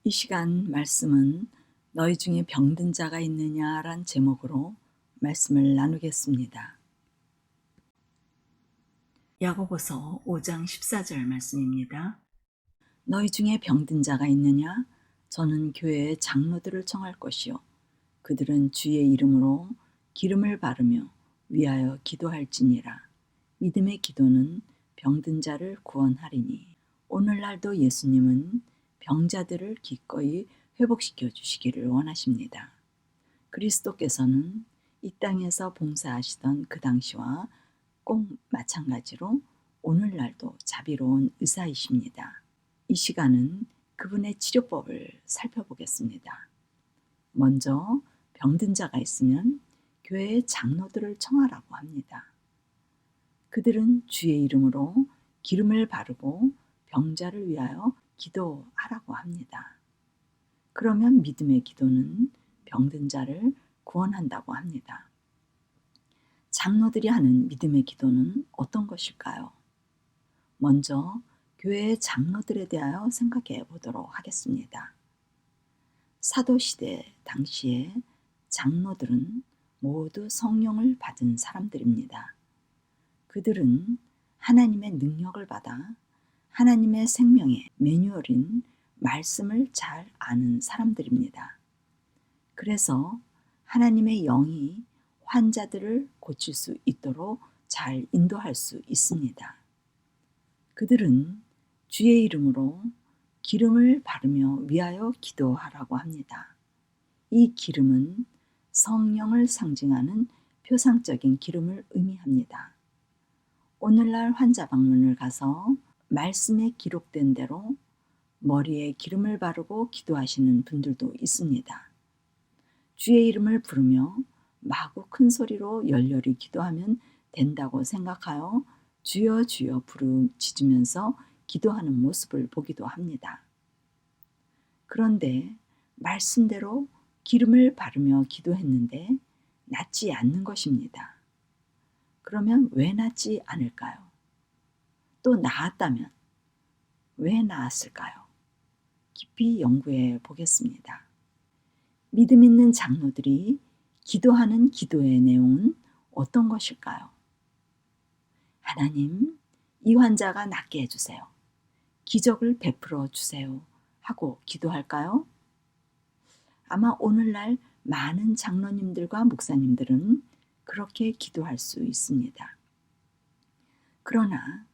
이 시간 말씀은 너희 중에 병든 자가 있느냐란 제목으로 말씀을 나누겠습니다. 야고보서 5장 14절 말씀입니다. 너희 중에 병든 자가 있느냐? 저는 교회의 장로들을 청할 것이요 그들은 주의 이름으로 기름을 바르며 위하여 기도할지니라. 믿음의 기도는 병든 자를 구원하리니. 오늘날도 예수님은 병자들을 기꺼이 회복시켜 주시기를 원하십니다. 그리스도께서는 이 땅에서 봉사하시던 그 당시와 꼭 마찬가지로 오늘날도 자비로운 의사이십니다. 이 시간은 그분의 치료법을 살펴보겠습니다. 먼저 병든 자가 있으면 교회의 장로들을 청하라고 합니다. 그들은 주의 이름으로 기름을 바르고 병자를 위하여 기도하라고 합니다. 그러면 믿음의 기도는 병든 자를 구원한다고 합니다. 장로들이 하는 믿음의 기도는 어떤 것일까요? 먼저 교회의 장로들에 대하여 생각해 보도록 하겠습니다. 사도시대 당시에 장로들은 모두 성령을 받은 사람들입니다. 그들은 하나님의 능력을 받아 하나님의 생명의 매뉴얼인 말씀을 잘 아는 사람들입니다. 그래서 하나님의 영이 환자들을 고칠 수 있도록 잘 인도할 수 있습니다. 그들은 주의 이름으로 기름을 바르며 위하여 기도하라고 합니다. 이 기름은 성령을 상징하는 표상적인 기름을 의미합니다. 오늘날 환자 방문을 가서 말씀에 기록된 대로 머리에 기름을 바르고 기도하시는 분들도 있습니다. 주의 이름을 부르며 마구 큰 소리로 열렬히 기도하면 된다고 생각하여 주여 주여 부르짖으면서 기도하는 모습을 보기도 합니다. 그런데 말씀대로 기름을 바르며 기도했는데 낫지 않는 것입니다. 그러면 왜 낫지 않을까요? 또 나았다면 왜 나았을까요? 깊이 연구해 보겠습니다. 믿음 있는 장로들이 기도하는 기도의 내용은 어떤 것일까요? 하나님, 이 환자가 낫게 해주세요. 기적을 베풀어 주세요. 하고 기도할까요? 아마 오늘날 많은 장로님들과 목사님들은 그렇게 기도할 수 있습니다. 그러나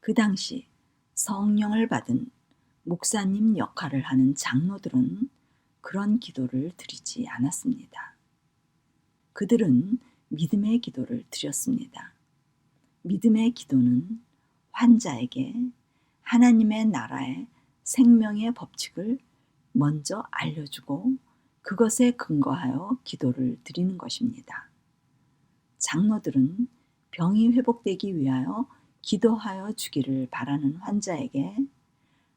그 당시 성령을 받은 목사님 역할을 하는 장로들은 그런 기도를 드리지 않았습니다. 그들은 믿음의 기도를 드렸습니다. 믿음의 기도는 환자에게 하나님의 나라의 생명의 법칙을 먼저 알려주고 그것에 근거하여 기도를 드리는 것입니다. 장로들은 병이 회복되기 위하여 기도하여 주기를 바라는 환자에게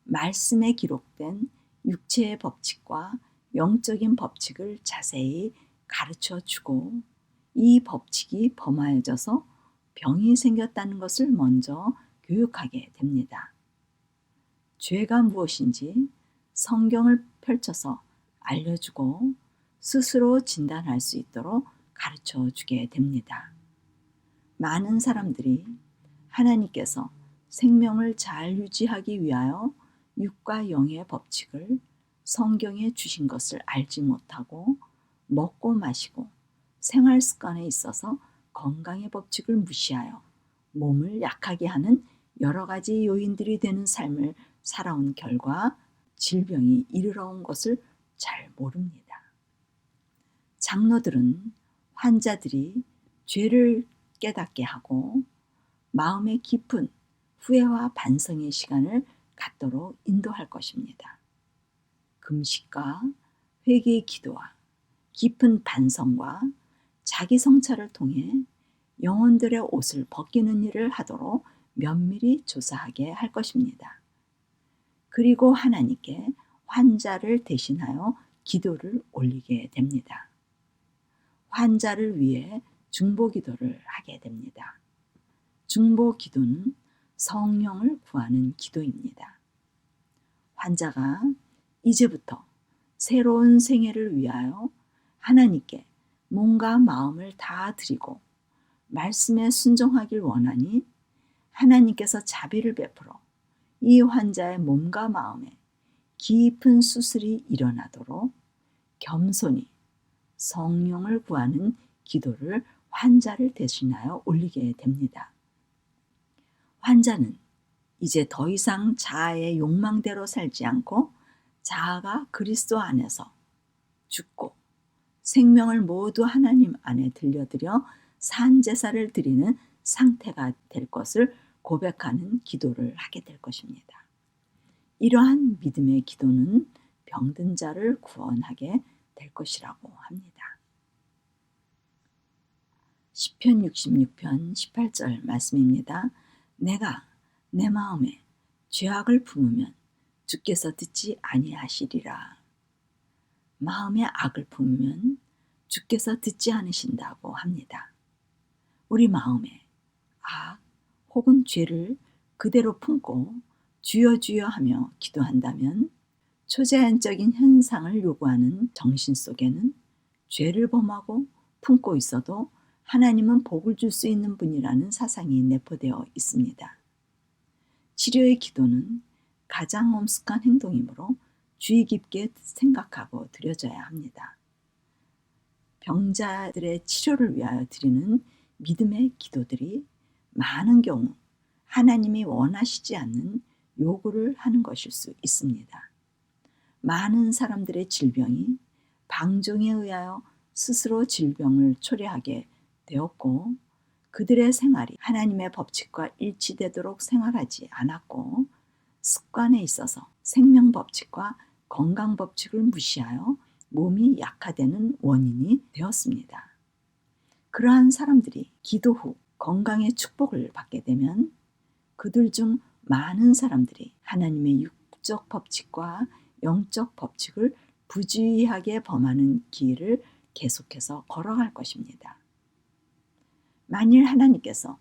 말씀에 기록된 육체의 법칙과 영적인 법칙을 자세히 가르쳐 주고 이 법칙이 범하여져서 병이 생겼다는 것을 먼저 교육하게 됩니다. 죄가 무엇인지 성경을 펼쳐서 알려주고 스스로 진단할 수 있도록 가르쳐 주게 됩니다. 많은 사람들이 하나님께서 생명을 잘 유지하기 위하여 육과 영의 법칙을 성경에 주신 것을 알지 못하고 먹고 마시고 생활 습관에 있어서 건강의 법칙을 무시하여 몸을 약하게 하는 여러 가지 요인들이 되는 삶을 살아온 결과 질병이 이르러 온 것을 잘 모릅니다. 장로들은 환자들이 죄를 깨닫게 하고 마음의 깊은 후회와 반성의 시간을 갖도록 인도할 것입니다. 금식과 회개의 기도와 깊은 반성과 자기 성찰을 통해 영혼들의 옷을 벗기는 일을 하도록 면밀히 조사하게 할 것입니다. 그리고 하나님께 환자를 대신하여 기도를 올리게 됩니다. 환자를 위해 중보 기도를 하게 됩니다. 중보 기도는 성령을 구하는 기도입니다. 환자가 이제부터 새로운 생애를 위하여 하나님께 몸과 마음을 다 드리고 말씀에 순종하길 원하니 하나님께서 자비를 베풀어 이 환자의 몸과 마음에 깊은 수술이 일어나도록 겸손히 성령을 구하는 기도를 환자를 대신하여 올리게 됩니다. 환자는 이제 더 이상 자아의 욕망대로 살지 않고 자아가 그리스도 안에서 죽고 생명을 모두 하나님 안에 들려드려 산제사를 드리는 상태가 될 것을 고백하는 기도를 하게 될 것입니다. 이러한 믿음의 기도는 병든 자를 구원하게 될 것이라고 합니다. 시편 66편 18절 말씀입니다. 내가 내 마음에 죄악을 품으면 주께서 듣지 아니하시리라. 마음에 악을 품으면 주께서 듣지 않으신다고 합니다. 우리 마음에 악 혹은 죄를 그대로 품고 주여 주여 하며 기도한다면 초자연적인 현상을 요구하는 정신 속에는 죄를 범하고 품고 있어도 하나님은 복을 줄 수 있는 분이라는 사상이 내포되어 있습니다. 치료의 기도는 가장 엄숙한 행동이므로 주의 깊게 생각하고 드려져야 합니다. 병자들의 치료를 위하여 드리는 믿음의 기도들이 많은 경우 하나님이 원하시지 않는 요구를 하는 것일 수 있습니다. 많은 사람들의 질병이 방종에 의하여 스스로 질병을 초래하게 되었고 그들의 생활이 하나님의 법칙과 일치되도록 생활하지 않았고 습관에 있어서 생명 법칙과 건강 법칙을 무시하여 몸이 약화되는 원인이 되었습니다. 그러한 사람들이 기도 후 건강의 축복을 받게 되면 그들 중 많은 사람들이 하나님의 육적 법칙과 영적 법칙을 부주의하게 범하는 길을 계속해서 걸어갈 것입니다. 만일 하나님께서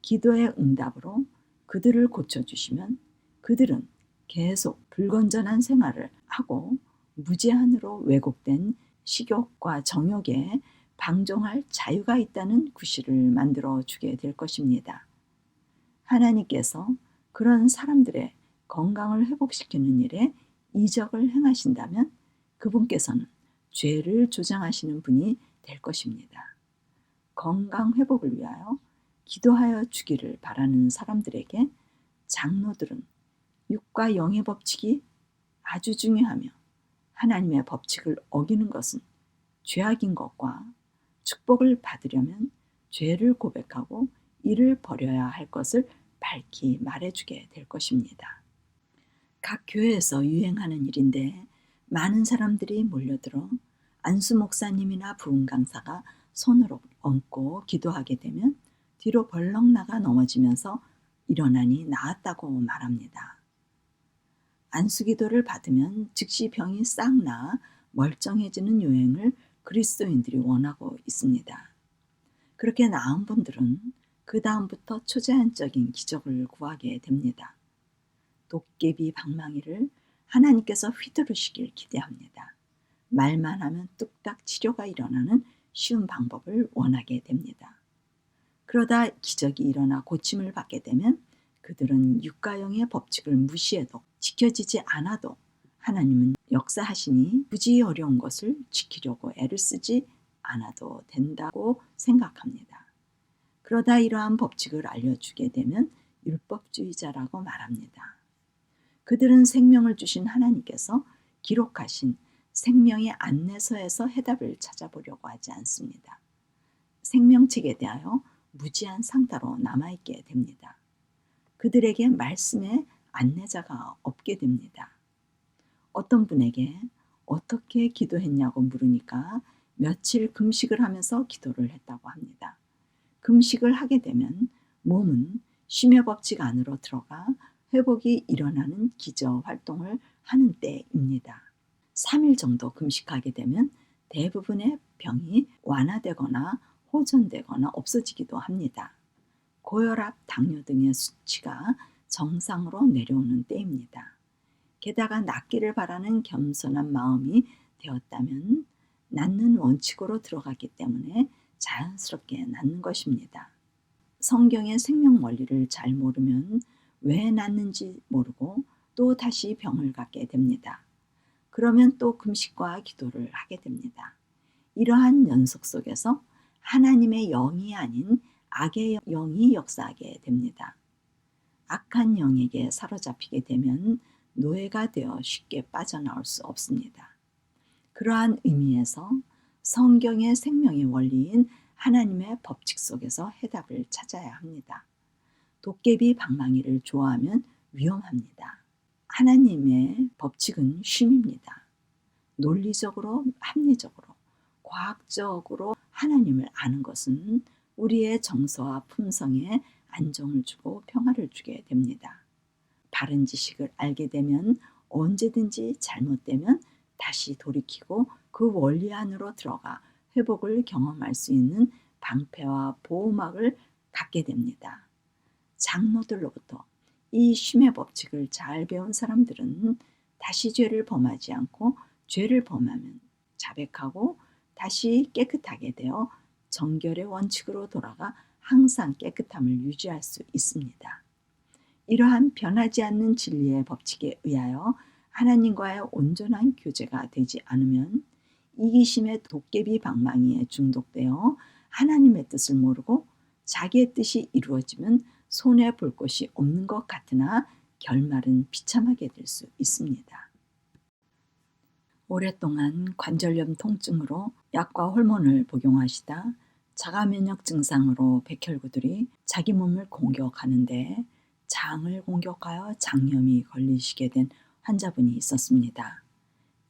기도의 응답으로 그들을 고쳐주시면 그들은 계속 불건전한 생활을 하고 무제한으로 왜곡된 식욕과 정욕에 방종할 자유가 있다는 구실을 만들어 주게 될 것입니다. 하나님께서 그런 사람들의 건강을 회복시키는 일에 이적을 행하신다면 그분께서는 죄를 조장하시는 분이 될 것입니다. 건강 회복을 위하여 기도하여 주기를 바라는 사람들에게 장로들은 육과 영의 법칙이 아주 중요하며 하나님의 법칙을 어기는 것은 죄악인 것과 축복을 받으려면 죄를 고백하고 이를 버려야 할 것을 밝히 말해주게 될 것입니다. 각 교회에서 유행하는 일인데 많은 사람들이 몰려들어 안수 목사님이나 부흥 강사가 손을 얹고 기도하게 되면 뒤로 벌렁 나가 넘어지면서 일어나니 나았다고 말합니다. 안수 기도를 받으면 즉시 병이 싹 나아 멀쩡해지는 요행을 그리스도인들이 원하고 있습니다. 그렇게 나은 분들은 그 다음부터 초제한적인 기적을 구하게 됩니다. 도깨비 방망이를 하나님께서 휘두르시길 기대합니다. 말만 하면 뚝딱 치료가 일어나는 쉬운 방법을 원하게 됩니다. 그러다 기적이 일어나 고침을 받게 되면 그들은 육가영의 법칙을 무시해도 지켜지지 않아도 하나님은 역사하시니 굳이 어려운 것을 지키려고 애를 쓰지 않아도 된다고 생각합니다. 그러다 이러한 법칙을 알려주게 되면 율법주의자라고 말합니다. 그들은 생명을 주신 하나님께서 기록하신 생명의 안내서에서 해답을 찾아보려고 하지 않습니다. 생명책에 대하여 무지한 상따로 남아있게 됩니다. 그들에게 말씀의 안내자가 없게 됩니다. 어떤 분에게 어떻게 기도했냐고 물으니까 며칠 금식을 하면서 기도를 했다고 합니다. 금식을 하게 되면 몸은 쉼의 법칙 안으로 들어가 회복이 일어나는 기저 활동을 하는 때입니다. 3일 정도 금식하게 되면 대부분의 병이 완화되거나 호전되거나 없어지기도 합니다. 고혈압, 당뇨 등의 수치가 정상으로 내려오는 때입니다. 게다가 낫기를 바라는 겸손한 마음이 되었다면 낫는 원칙으로 들어갔기 때문에 자연스럽게 낫는 것입니다. 성경의 생명 원리를 잘 모르면 왜 낫는지 모르고 또 다시 병을 갖게 됩니다. 그러면 또 금식과 기도를 하게 됩니다. 이러한 연속 속에서 하나님의 영이 아닌 악의 영이 역사하게 됩니다. 악한 영에게 사로잡히게 되면 노예가 되어 쉽게 빠져나올 수 없습니다. 그러한 의미에서 성경의 생명의 원리인 하나님의 법칙 속에서 해답을 찾아야 합니다. 도깨비 방망이를 좋아하면 위험합니다. 하나님의 법칙은 쉼입니다. 논리적으로, 합리적으로, 과학적으로 하나님을 아는 것은 우리의 정서와 품성에 안정을 주고 평화를 주게 됩니다. 바른 지식을 알게 되면 언제든지 잘못되면 다시 돌이키고 그 원리 안으로 들어가 회복을 경험할 수 있는 방패와 보호막을 갖게 됩니다. 장로들로부터 이 쉼의 법칙을 잘 배운 사람들은 다시 죄를 범하지 않고 죄를 범하면 자백하고 다시 깨끗하게 되어 정결의 원칙으로 돌아가 항상 깨끗함을 유지할 수 있습니다. 이러한 변하지 않는 진리의 법칙에 의하여 하나님과의 온전한 교제가 되지 않으면 이기심의 도깨비 방망이에 중독되어 하나님의 뜻을 모르고 자기의 뜻이 이루어지면 손해 볼 것이 없는 것 같으나 결말은 비참하게 될 수 있습니다. 오랫동안 관절염 통증으로 약과 호르몬을 복용하시다 자가 면역 증상으로 백혈구들이 자기 몸을 공격하는데 장을 공격하여 장염이 걸리시게 된 환자분이 있었습니다.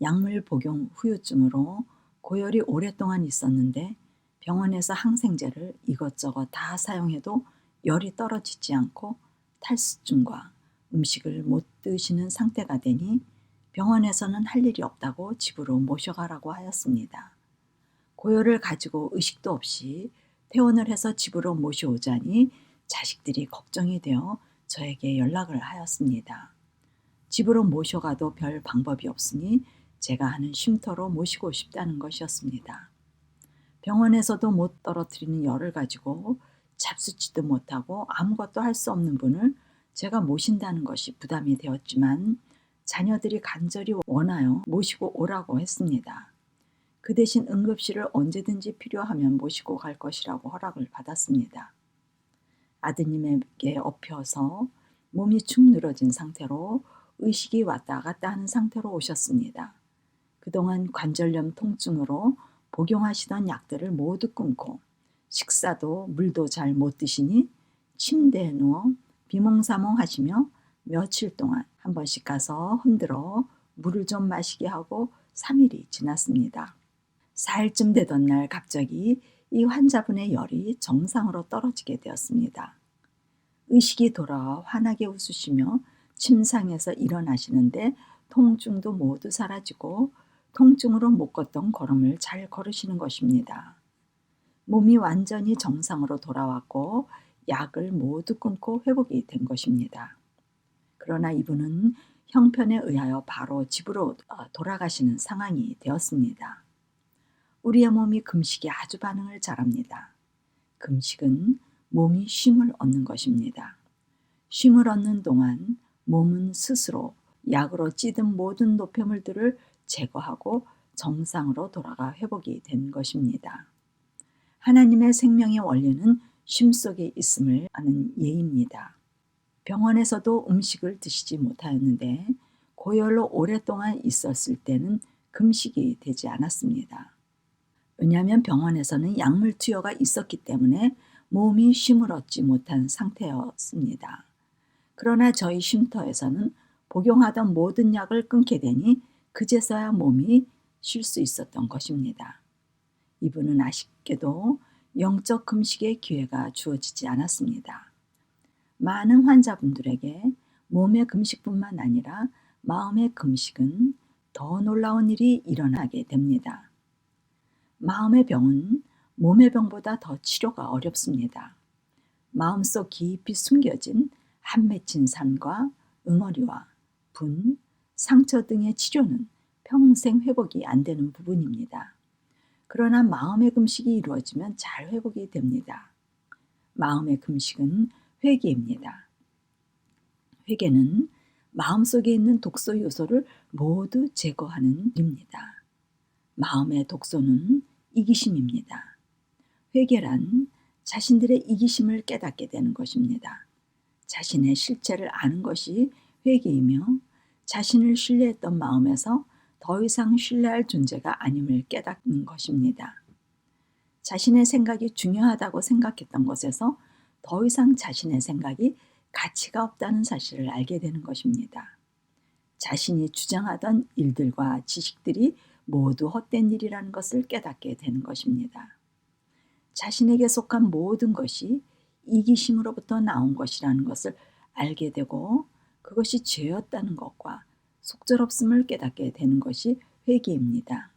약물 복용 후유증으로 고열이 오랫동안 있었는데 병원에서 항생제를 이것저것 다 사용해도 열이 떨어지지 않고 탈수증과 음식을 못 드시는 상태가 되니 병원에서는 할 일이 없다고 집으로 모셔가라고 하였습니다. 고열을 가지고 의식도 없이 퇴원을 해서 집으로 모셔오자니 자식들이 걱정이 되어 저에게 연락을 하였습니다. 집으로 모셔가도 별 방법이 없으니 제가 하는 쉼터로 모시고 싶다는 것이었습니다. 병원에서도 못 떨어뜨리는 열을 가지고 잡수지도 못하고 아무것도 할 수 없는 분을 제가 모신다는 것이 부담이 되었지만 자녀들이 간절히 원하여 모시고 오라고 했습니다. 그 대신 응급실을 언제든지 필요하면 모시고 갈 것이라고 허락을 받았습니다. 아드님에게 엎혀서 몸이 축 늘어진 상태로 의식이 왔다 갔다 하는 상태로 오셨습니다. 그동안 관절염 통증으로 복용하시던 약들을 모두 끊고 식사도 물도 잘 못 드시니 침대에 누워 비몽사몽 하시며 며칠 동안 한 번씩 가서 흔들어 물을 좀 마시게 하고 3일이 지났습니다. 4일쯤 되던 날 갑자기 이 환자분의 열이 정상으로 떨어지게 되었습니다. 의식이 돌아와 환하게 웃으시며 침상에서 일어나시는데 통증도 모두 사라지고 통증으로 못 걷던 걸음을 잘 걸으시는 것입니다. 몸이 완전히 정상으로 돌아왔고 약을 모두 끊고 회복이 된 것입니다. 그러나 이분은 형편에 의하여 바로 집으로 돌아가시는 상황이 되었습니다. 우리의 몸이 금식에 아주 반응을 잘합니다. 금식은 몸이 쉼을 얻는 것입니다. 쉼을 얻는 동안 몸은 스스로 약으로 찌든 모든 노폐물들을 제거하고 정상으로 돌아가 회복이 된 것입니다. 하나님의 생명의 원리는 쉼 속에 있음을 아는 예입니다. 병원에서도 음식을 드시지 못하였는데 고열로 오랫동안 있었을 때는 금식이 되지 않았습니다. 왜냐하면 병원에서는 약물 투여가 있었기 때문에 몸이 쉼을 얻지 못한 상태였습니다. 그러나 저희 쉼터에서는 복용하던 모든 약을 끊게 되니 그제서야 몸이 쉴 수 있었던 것입니다. 이분은 아쉽게도 영적 금식의 기회가 주어지지 않았습니다. 많은 환자분들에게 몸의 금식뿐만 아니라 마음의 금식은 더 놀라운 일이 일어나게 됩니다. 마음의 병은 몸의 병보다 더 치료가 어렵습니다. 마음속 깊이 숨겨진 한 맺힌 산과 응어리와 분, 상처 등의 치료는 평생 회복이 안 되는 부분입니다. 그러나 마음의 금식이 이루어지면 잘 회복이 됩니다. 마음의 금식은 회개입니다. 회개는 마음속에 있는 독소 요소를 모두 제거하는 일입니다. 마음의 독소는 이기심입니다. 회개란 자신들의 이기심을 깨닫게 되는 것입니다. 자신의 실체를 아는 것이 회개이며 자신을 신뢰했던 마음에서 더 이상 신뢰할 존재가 아님을 깨닫는 것입니다. 자신의 생각이 중요하다고 생각했던 것에서 더 이상 자신의 생각이 가치가 없다는 사실을 알게 되는 것입니다. 자신이 주장하던 일들과 지식들이 모두 헛된 일이라는 것을 깨닫게 되는 것입니다. 자신에게 속한 모든 것이 이기심으로부터 나온 것이라는 것을 알게 되고 그것이 죄였다는 것과 속절없음을 깨닫게 되는 것이 회개입니다.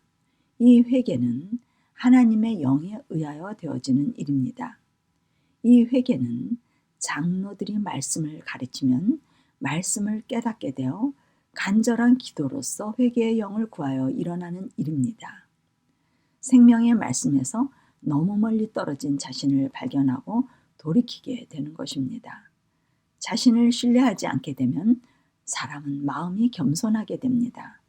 이 회개는 하나님의 영에 의하여 되어지는 일입니다. 이 회개는 장로들이 말씀을 가르치면 말씀을 깨닫게 되어 간절한 기도로서 회개의 영을 구하여 일어나는 일입니다. 생명의 말씀에서 너무 멀리 떨어진 자신을 발견하고 돌이키게 되는 것입니다. 자신을 신뢰하지 않게 되면 사람은 마음이 겸손하게 됩니다.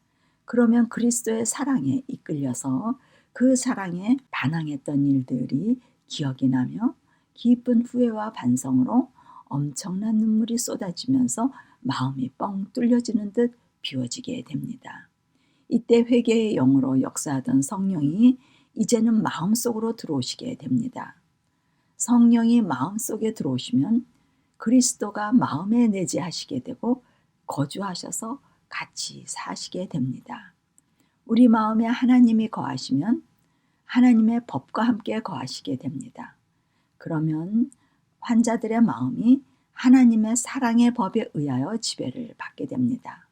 그러면 그리스도의 사랑에 이끌려서 그 사랑에 반항했던 일들이 기억이 나며 깊은 후회와 반성으로 엄청난 눈물이 쏟아지면서 마음이 뻥 뚫려지는 듯 비워지게 됩니다. 이때 회개의 영으로 역사하던 성령이 이제는 마음속으로 들어오시게 됩니다. 성령이 마음속에 들어오시면 그리스도가 마음에 내재하시게 되고 거주하셔서 같이 사시게 됩니다. 우리 마음에 하나님이 거하시면 하나님의 법과 함께 거하시게 됩니다. 그러면 환자들의 마음이 하나님의 사랑의 법에 의하여 지배를 받게 됩니다.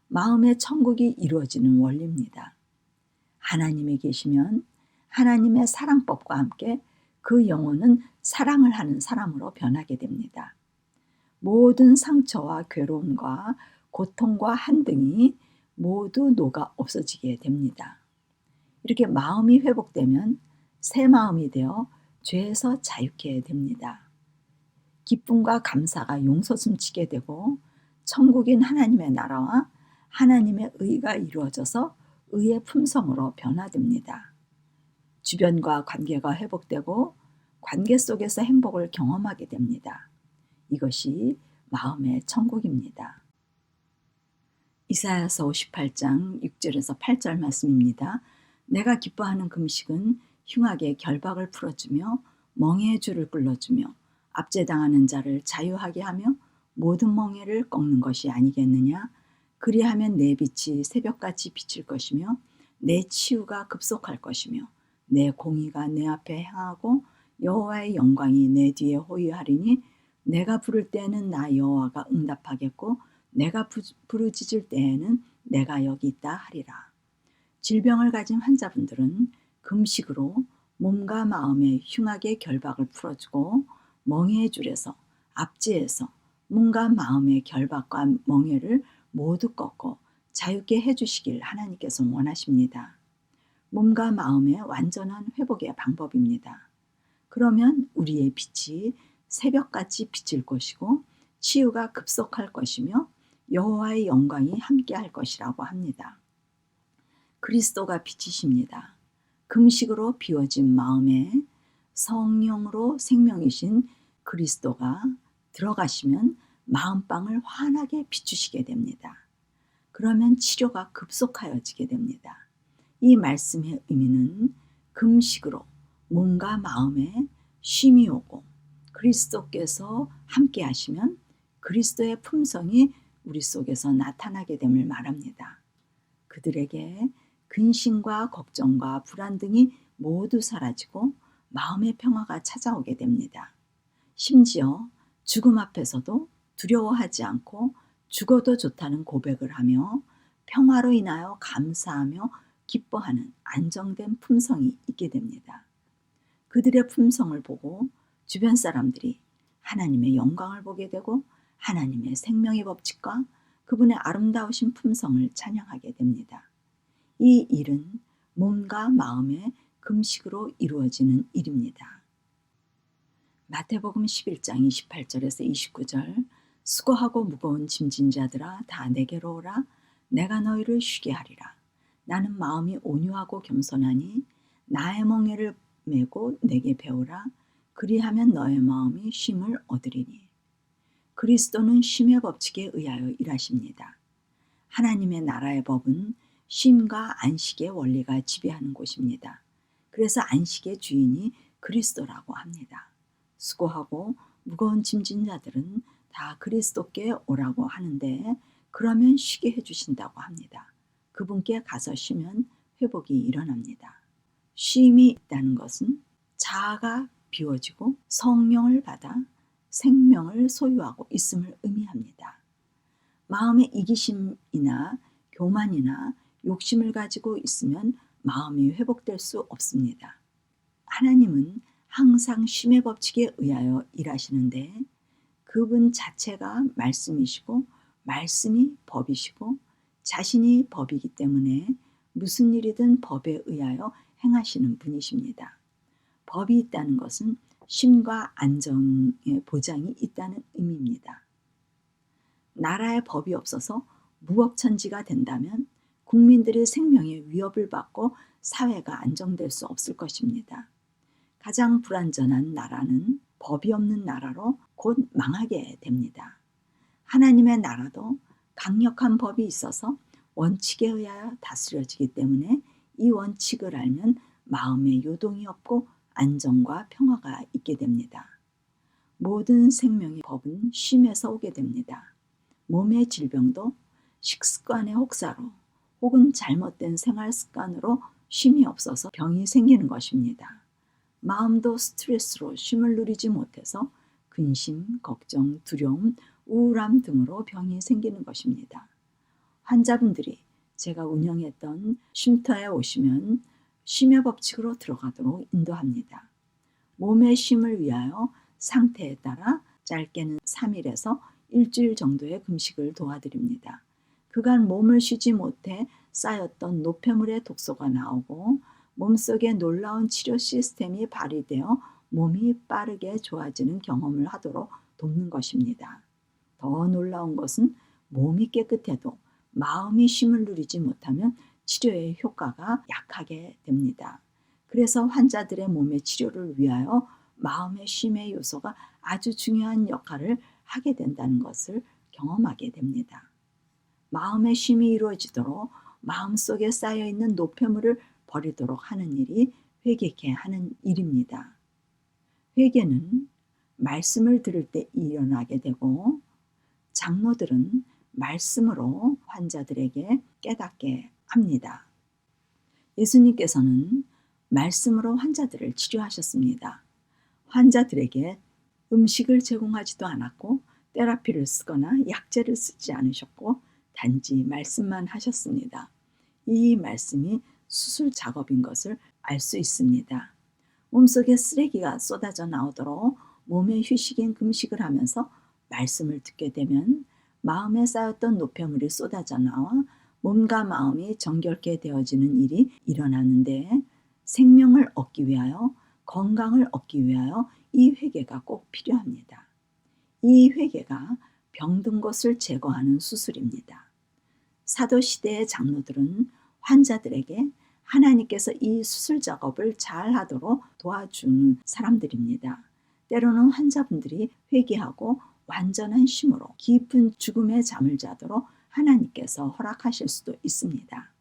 마음의 천국이 이루어지는 원리입니다. 하나님이 계시면 하나님의 사랑법과 함께 그 영혼은 사랑을 하는 사람으로 변하게 됩니다. 모든 상처와 괴로움과 고통과 한등이 모두 녹아 없어지게 됩니다. 이렇게 마음이 회복되면 새 마음이 되어 죄에서 자유케 됩니다. 기쁨과 감사가 용솟음치게 되고 천국인 하나님의 나라와 하나님의 의가 이루어져서 의의 품성으로 변화됩니다. 주변과 관계가 회복되고 관계 속에서 행복을 경험하게 됩니다. 이것이 마음의 천국입니다. 이사야서 58장 6절에서 8절 말씀입니다. 내가 기뻐하는 금식은 흉악의 결박을 풀어주며 멍에의 줄을 끌어주며 압제당하는 자를 자유하게 하며 모든 멍에를 꺾는 것이 아니겠느냐. 그리하면 내 빛이 새벽같이 비칠 것이며 내 치유가 급속할 것이며 내 공의가 내 앞에 행하고 여호와의 영광이 내 뒤에 호위하리니 내가 부를 때에는 나 여호와가 응답하겠고 내가 부르짖을 때에는 내가 여기 있다 하리라. 질병을 가진 환자분들은 금식으로 몸과 마음의 흉악의 결박을 풀어주고 멍에의 줄에서 압제해서 몸과 마음의 결박과 멍에를 모두 꺾고 자유케 해주시길 하나님께서 원하십니다. 몸과 마음의 완전한 회복의 방법입니다. 그러면 우리의 빛이 새벽같이 비칠 것이고 치유가 급속할 것이며 여호와의 영광이 함께할 것이라고 합니다. 그리스도가 빛이십니다. 금식으로 비워진 마음에 성령으로 생명이신 그리스도가 들어가시면 마음방을 환하게 비추시게 됩니다. 그러면 치료가 급속하여지게 됩니다. 이 말씀의 의미는 금식으로 몸과 마음에 쉼이 오고 그리스도께서 함께 하시면 그리스도의 품성이 우리 속에서 나타나게 됨을 말합니다. 그들에게 근심과 걱정과 불안 등이 모두 사라지고 마음의 평화가 찾아오게 됩니다. 심지어 죽음 앞에서도 두려워하지 않고 죽어도 좋다는 고백을 하며 평화로 인하여 감사하며 기뻐하는 안정된 품성이 있게 됩니다. 그들의 품성을 보고 주변 사람들이 하나님의 영광을 보게 되고 하나님의 생명의 법칙과 그분의 아름다우신 품성을 찬양하게 됩니다. 이 일은 몸과 마음의 금식으로 이루어지는 일입니다. 마태복음 11장 28절에서 29절 수고하고 무거운 짐진 자들아 다 내게로 오라. 내가 너희를 쉬게 하리라. 나는 마음이 온유하고 겸손하니 나의 멍에를 메고 내게 배우라. 그리하면 너의 마음이 쉼을 얻으리니. 그리스도는 쉼의 법칙에 의하여 일하십니다. 하나님의 나라의 법은 쉼과 안식의 원리가 지배하는 곳입니다. 그래서 안식의 주인이 그리스도라고 합니다. 수고하고 무거운 짐진 자들은 다 그리스도께 오라고 하는데 그러면 쉬게 해주신다고 합니다. 그분께 가서 쉬면 회복이 일어납니다. 쉼이 있다는 것은 자아가 비워지고 성령을 받아 생명을 소유하고 있음을 의미합니다. 마음의 이기심이나 교만이나 욕심을 가지고 있으면 마음이 회복될 수 없습니다. 하나님은 항상 쉼의 법칙에 의하여 일하시는데 그분 자체가 말씀이시고 말씀이 법이시고 자신이 법이기 때문에 무슨 일이든 법에 의하여 행하시는 분이십니다. 법이 있다는 것은 쉼과 안정의 보장이 있다는 의미입니다. 나라에 법이 없어서 무법천지가 된다면 국민들의 생명에 위협을 받고 사회가 안정될 수 없을 것입니다. 가장 불안전한 나라는 법이 없는 나라로 곧 망하게 됩니다. 하나님의 나라도 강력한 법이 있어서 원칙에 의하여 다스려지기 때문에 이 원칙을 알면 마음에 요동이 없고 안정과 평화가 있게 됩니다. 모든 생명의 법은 쉼에서 오게 됩니다. 몸의 질병도 식습관의 혹사로 혹은 잘못된 생활 습관으로 쉼이 없어서 병이 생기는 것입니다. 마음도 스트레스로 쉼을 누리지 못해서 근심, 걱정, 두려움, 우울함 등으로 병이 생기는 것입니다. 환자분들이 제가 운영했던 쉼터에 오시면 쉼의 법칙으로 들어가도록 인도합니다. 몸의 쉼을 위하여 상태에 따라 짧게는 3일에서 일주일 정도의 금식을 도와드립니다. 그간 몸을 쉬지 못해 쌓였던 노폐물의 독소가 나오고 몸속에 놀라운 치료 시스템이 발휘되어 몸이 빠르게 좋아지는 경험을 하도록 돕는 것입니다. 더 놀라운 것은 몸이 깨끗해도 마음이 쉼을 누리지 못하면 치료의 효과가 약하게 됩니다. 그래서 환자들의 몸의 치료를 위하여 마음의 쉼의 요소가 아주 중요한 역할을 하게 된다는 것을 경험하게 됩니다. 마음의 쉼이 이루어지도록 마음속에 쌓여있는 노폐물을 버리도록 하는 일이 회개케 하는 일입니다. 회개는 말씀을 들을 때 일어나게 되고 장로들은 말씀으로 환자들에게 깨닫게 합니다. 예수님께서는 말씀으로 환자들을 치료하셨습니다. 환자들에게 음식을 제공하지도 않았고 테라피를 쓰거나 약제를 쓰지 않으셨고 단지 말씀만 하셨습니다. 이 말씀이 수술 작업인 것을 알 수 있습니다. 몸속에 쓰레기가 쏟아져 나오도록 몸의 휴식인 금식을 하면서 말씀을 듣게 되면 마음에 쌓였던 노폐물이 쏟아져 나와 몸과 마음이 정결케 되어지는 일이 일어나는데 생명을 얻기 위하여 건강을 얻기 위하여 이 회개가 꼭 필요합니다. 이 회개가 병든 것을 제거하는 수술입니다. 사도시대의 장로들은 환자들에게 하나님께서 이 수술 작업을 잘 하도록 도와주는 사람들입니다. 때로는 환자분들이 회개하고 완전한 쉼으로 깊은 죽음의 잠을 자도록 하나님께서 허락하실 수도 있습니다.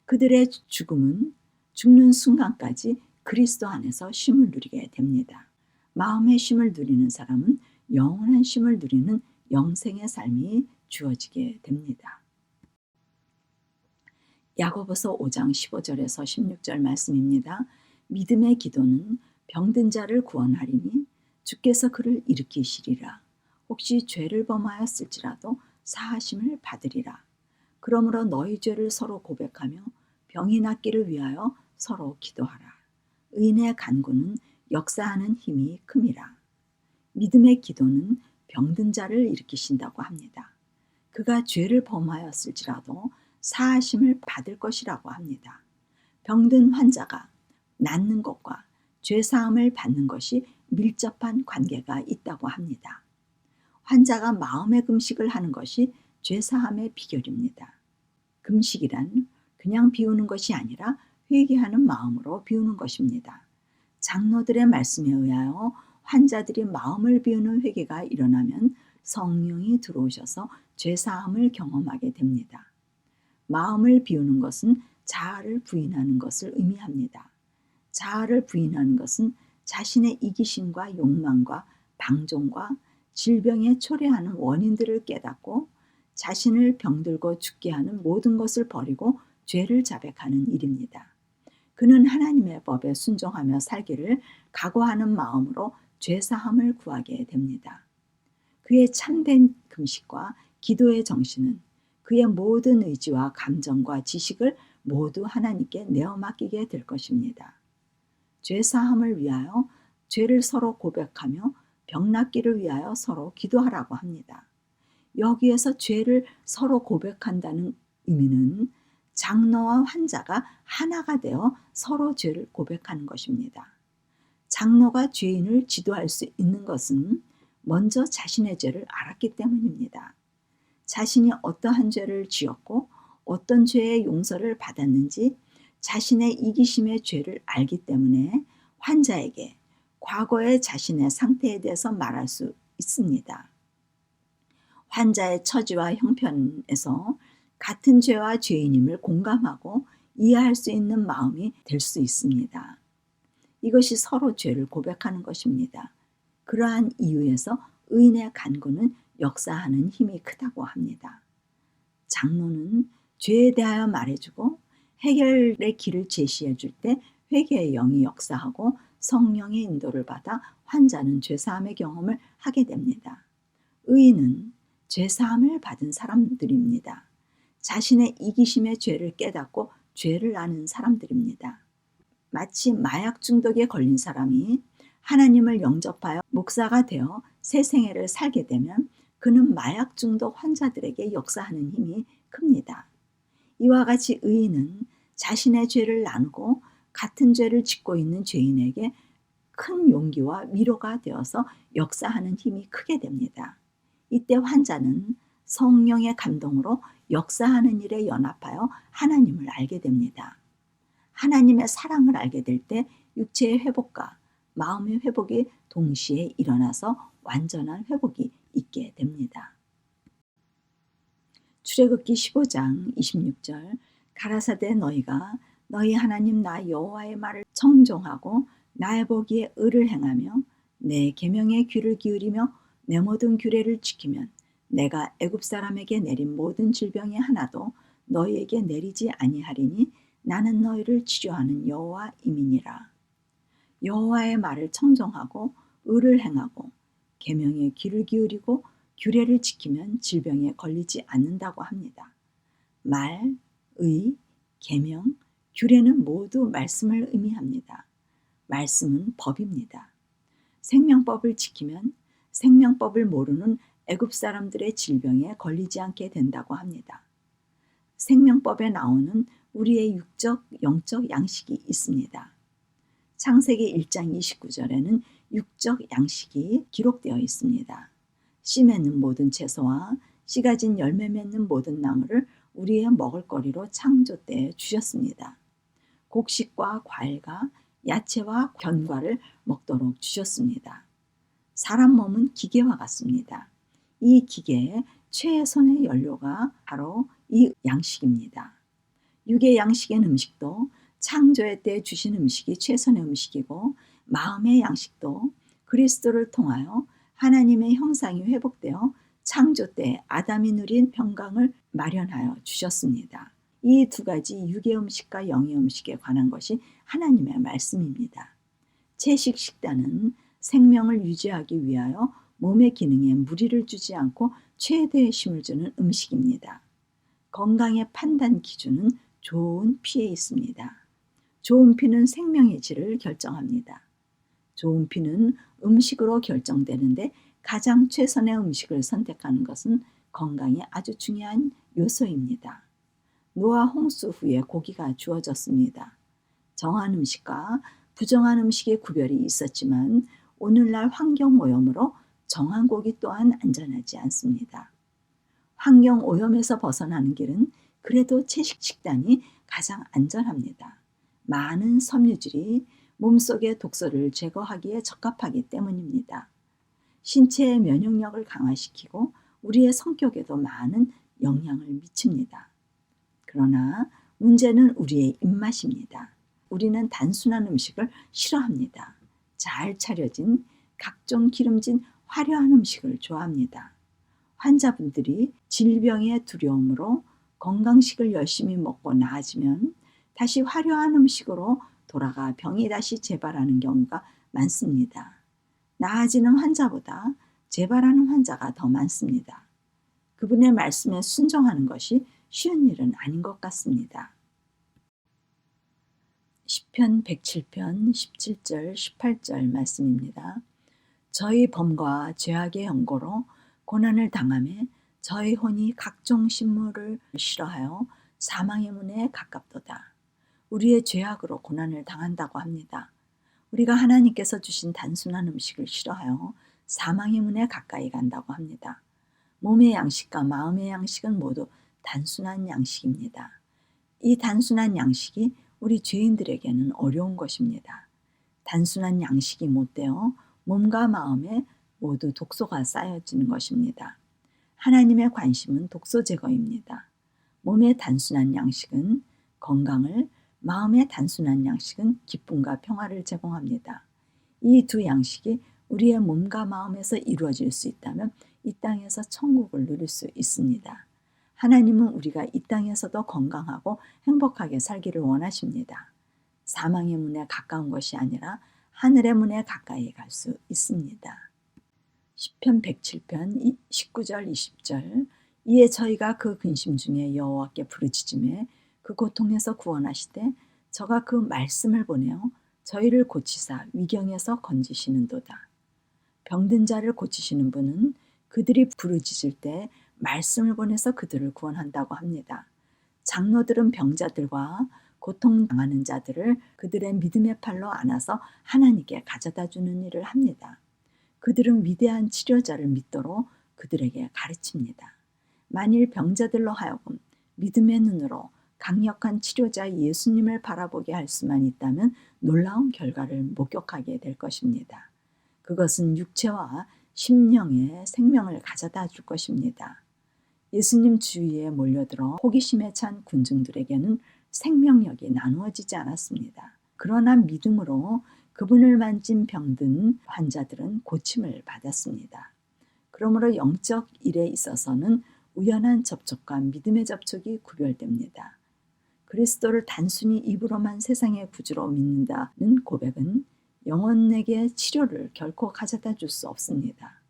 그들의 죽음은 죽는 순간까지 그리스도 안에서 쉼을 누리게 됩니다. 마음의 쉼을 누리는 사람은 영원한 쉼을 누리는 영생의 삶이 주어지게 됩니다. 야고보서 5장 15절에서 16절 말씀입니다. 믿음의 기도는 병든 자를 구원하리니 주께서 그를 일으키시리라. 혹시 죄를 범하였을지라도 사하심을 받으리라. 그러므로 너희 죄를 서로 고백하며 병이 낫기를 위하여 서로 기도하라. 의인의 간구는 역사하는 힘이 큼이라. 믿음의 기도는 병든 자를 일으키신다고 합니다. 그가 죄를 범하였을지라도 사하심을 받을 것이라고 합니다. 병든 환자가 낫는 것과 죄사함을 받는 것이 밀접한 관계가 있다고 합니다. 환자가 마음의 금식을 하는 것이 죄사함의 비결입니다. 금식이란 그냥 비우는 것이 아니라 회개하는 마음으로 비우는 것입니다. 장로들의 말씀에 의하여 환자들이 마음을 비우는 회개가 일어나면 성령이 들어오셔서 죄사함을 경험하게 됩니다. 마음을 비우는 것은 자아를 부인하는 것을 의미합니다. 자아를 부인하는 것은 자신의 이기심과 욕망과 방종과 질병에 초래하는 원인들을 깨닫고 자신을 병들고 죽게 하는 모든 것을 버리고 죄를 자백하는 일입니다. 그는 하나님의 법에 순종하며 살기를 각오하는 마음으로 죄사함을 구하게 됩니다. 그의 참된 금식과 기도의 정신은 그의 모든 의지와 감정과 지식을 모두 하나님께 내어 맡기게 될 것입니다. 죄사함을 위하여 죄를 서로 고백하며 병낫기를 위하여 서로 기도하라고 합니다. 여기에서 죄를 서로 고백한다는 의미는 장로와 환자가 하나가 되어 서로 죄를 고백하는 것입니다. 장로가 죄인을 지도할 수 있는 것은 먼저 자신의 죄를 알았기 때문입니다. 자신이 어떠한 죄를 지었고 어떤 죄의 용서를 받았는지 자신의 이기심의 죄를 알기 때문에 환자에게 과거의 자신의 상태에 대해서 말할 수 있습니다. 환자의 처지와 형편에서 같은 죄와 죄인임을 공감하고 이해할 수 있는 마음이 될 수 있습니다. 이것이 서로 죄를 고백하는 것입니다. 그러한 이유에서 의인의 간구는 역사하는 힘이 크다고 합니다. 장로는 죄에 대하여 말해주고 해결의 길을 제시해 줄 때 회개의 영이 역사하고 성령의 인도를 받아 환자는 죄사함의 경험을 하게 됩니다. 의인은 죄사함을 받은 사람들입니다. 자신의 이기심의 죄를 깨닫고 죄를 아는 사람들입니다. 마치 마약 중독에 걸린 사람이 하나님을 영접하여 목사가 되어 새 생애를 살게 되면 그는 마약 중독 환자들에게 역사하는 힘이 큽니다. 이와 같이 의인은 자신의 죄를 나누고 같은 죄를 짓고 있는 죄인에게 큰 용기와 위로가 되어서 역사하는 힘이 크게 됩니다. 이때 환자는 성령의 감동으로 역사하는 일에 연합하여 하나님을 알게 됩니다. 하나님의 사랑을 알게 될 때 육체의 회복과 마음의 회복이 동시에 일어나서 완전한 회복이 있게 됩니다. 출애굽기 15장 26절 가라사대 너희가 너희 하나님 나 여호와의 말을 청종하고 나의 보기에 의를 행하며 내 계명에 귀를 기울이며 내 모든 규례를 지키면 내가 애굽 사람에게 내린 모든 질병이 하나도 너희에게 내리지 아니하리니 나는 너희를 치료하는 여호와임이니라. 여호와의 말을 청종하고 의를 행하고 계명에 귀를 기울이고 규례를 지키면 질병에 걸리지 않는다고 합니다. 말, 의, 계명, 규례는 모두 말씀을 의미합니다. 말씀은 법입니다. 생명법을 지키면 생명법을 모르는 애굽 사람들의 질병에 걸리지 않게 된다고 합니다. 생명법에 나오는 우리의 육적, 영적 양식이 있습니다. 창세기 1장 29절에는 육적 양식이 기록되어 있습니다. 씨 맺는 모든 채소와 씨 가진 열매 맺는 모든 나무를 우리의 먹을거리로 창조 때에 주셨습니다. 곡식과 과일과 야채와 견과를 먹도록 주셨습니다. 사람 몸은 기계와 같습니다. 이 기계의 최선의 연료가 바로 이 양식입니다. 육의 양식의 음식도 창조의 때 주신 음식이 최선의 음식이고 마음의 양식도 그리스도를 통하여 하나님의 형상이 회복되어 창조 때 아담이 누린 평강을 마련하여 주셨습니다. 이 두 가지 육의 음식과 영의 음식에 관한 것이 하나님의 말씀입니다. 채식 식단은 생명을 유지하기 위하여 몸의 기능에 무리를 주지 않고 최대의 힘을 주는 음식입니다. 건강의 판단 기준은 좋은 피에 있습니다. 좋은 피는 생명의 질을 결정합니다. 좋은 피는 음식으로 결정되는데 가장 최선의 음식을 선택하는 것은 건강에 아주 중요한 요소입니다. 노아 홍수 후에 고기가 주어졌습니다. 정한 음식과 부정한 음식의 구별이 있었지만 오늘날 환경 오염으로 정한 고기 또한 안전하지 않습니다. 환경 오염에서 벗어나는 길은 그래도 채식 식단이 가장 안전합니다. 많은 섬유질이 몸속의 독소를 제거하기에 적합하기 때문입니다. 신체의 면역력을 강화시키고 우리의 성격에도 많은 영향을 미칩니다. 그러나 문제는 우리의 입맛입니다. 우리는 단순한 음식을 싫어합니다. 잘 차려진 각종 기름진 화려한 음식을 좋아합니다. 환자분들이 질병의 두려움으로 건강식을 열심히 먹고 나아지면 다시 화려한 음식으로 돌아가 병이 다시 재발하는 경우가 많습니다. 나아지는 환자보다 재발하는 환자가 더 많습니다. 그분의 말씀에 순종하는 것이 쉬운 일은 아닌 것 같습니다. 시편 107편 17절 18절 말씀입니다. 저희 범과 죄악의 연고로 고난을 당하매 저희 혼이 각종 식물을 싫어하여 사망의 문에 가깝도다. 우리의 죄악으로 고난을 당한다고 합니다. 우리가 하나님께서 주신 단순한 음식을 싫어하여 사망의 문에 가까이 간다고 합니다. 몸의 양식과 마음의 양식은 모두 단순한 양식입니다. 이 단순한 양식이 우리 죄인들에게는 어려운 것입니다. 단순한 양식이 못되어 몸과 마음에 모두 독소가 쌓여지는 것입니다. 하나님의 관심은 독소 제거입니다. 몸의 단순한 양식은 건강을, 마음의 단순한 양식은 기쁨과 평화를 제공합니다. 이 두 양식이 우리의 몸과 마음에서 이루어질 수 있다면 이 땅에서 천국을 누릴 수 있습니다. 하나님은 우리가 이 땅에서도 건강하고 행복하게 살기를 원하십니다. 사망의 문에 가까운 것이 아니라 하늘의 문에 가까이 갈 수 있습니다. 시편 107편 19절 20절 이에 저희가 그 근심 중에 여호와께 부르짖음에 그 고통에서 구원하시되 저가 그 말씀을 보내어 저희를 고치사 위경에서 건지시는도다. 병든 자를 고치시는 분은 그들이 부르짖을 때 말씀을 보내서 그들을 구원한다고 합니다. 장로들은 병자들과 고통당하는 자들을 그들의 믿음의 팔로 안아서 하나님께 가져다 주는 일을 합니다. 그들은 위대한 치료자를 믿도록 그들에게 가르칩니다. 만일 병자들로 하여금 믿음의 눈으로 강력한 치료자 예수님을 바라보게 할 수만 있다면 놀라운 결과를 목격하게 될 것입니다. 그것은 육체와 심령의 생명을 가져다 줄 것입니다. 예수님 주위에 몰려들어 호기심에 찬 군중들에게는 생명력이 나누어지지 않았습니다. 그러나 믿음으로 그분을 만진 병든 환자들은 고침을 받았습니다. 그러므로 영적 일에 있어서는 우연한 접촉과 믿음의 접촉이 구별됩니다. 그리스도를 단순히 입으로만 세상의 구주로 믿는다는 고백은 영혼에게 치료를 결코 가져다 줄 수 없습니다.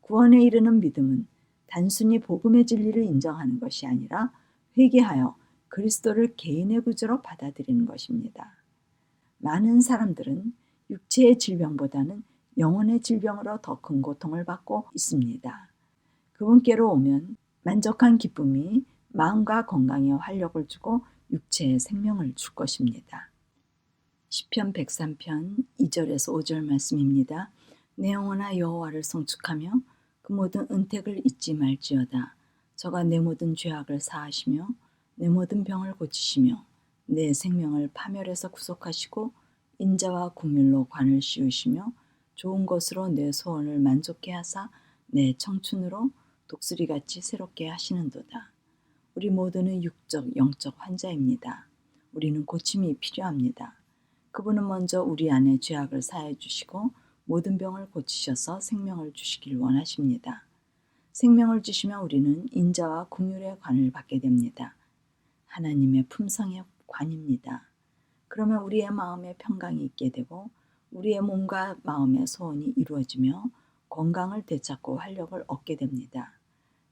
구원에 이르는 믿음은 단순히 복음의 진리를 인정하는 것이 아니라 회개하여 그리스도를 개인의 구주로 받아들이는 것입니다. 많은 사람들은 육체의 질병보다는 영혼의 질병으로 더 큰 고통을 받고 있습니다. 그분께로 오면 만족한 기쁨이 마음과 건강에 활력을 주고 육체에 생명을 줄 것입니다. 시편 103편 2절에서 5절 말씀입니다. 내 영혼아 여호와를 송축하며 그 모든 은택을 잊지 말지어다. 저가 내 모든 죄악을 사하시며 내 모든 병을 고치시며 내 생명을 파멸에서 구속하시고 인자와 긍휼로 관을 씌우시며 좋은 것으로 내 소원을 만족케 하사 내 청춘으로 독수리같이 새롭게 하시는도다. 우리 모두는 육적, 영적 환자입니다. 우리는 고침이 필요합니다. 그분은 먼저 우리 안에 죄악을 사해 주시고 모든 병을 고치셔서 생명을 주시길 원하십니다. 생명을 주시면 우리는 인자와 긍휼의 관을 받게 됩니다. 하나님의 품성의 관입니다. 그러면 우리의 마음에 평강이 있게 되고 우리의 몸과 마음의 소원이 이루어지며 건강을 되찾고 활력을 얻게 됩니다.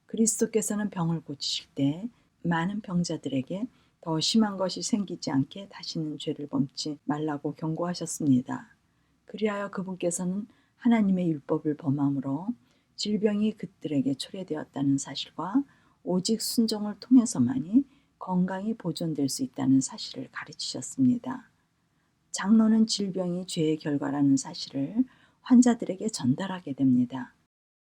그리스도께서는 병을 고치실 때 많은 병자들에게 더 심한 것이 생기지 않게 다시는 죄를 범치 말라고 경고하셨습니다. 그리하여 그분께서는 하나님의 율법을 범함으로 질병이 그들에게 초래되었다는 사실과 오직 순종을 통해서만이 건강이 보존될 수 있다는 사실을 가르치셨습니다. 장로는 질병이 죄의 결과라는 사실을 환자들에게 전달하게 됩니다.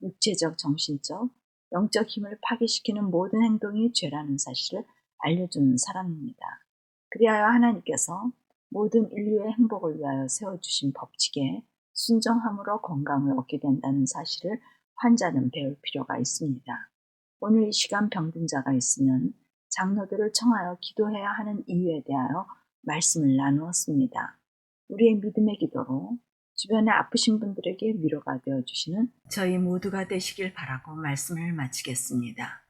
육체적, 정신적, 영적 힘을 파괴시키는 모든 행동이 죄라는 사실을 알려주는 사람입니다. 그리하여 하나님께서 모든 인류의 행복을 위하여 세워주신 법칙에 순종함으로 건강을 얻게 된다는 사실을 환자는 배울 필요가 있습니다. 오늘 이 시간 병든 자가 있으면 장로들을 청하여 기도해야 하는 이유에 대하여 말씀을 나누었습니다. 우리의 믿음의 기도로 주변에 아프신 분들에게 위로가 되어주시는 저희 모두가 되시길 바라고 말씀을 마치겠습니다.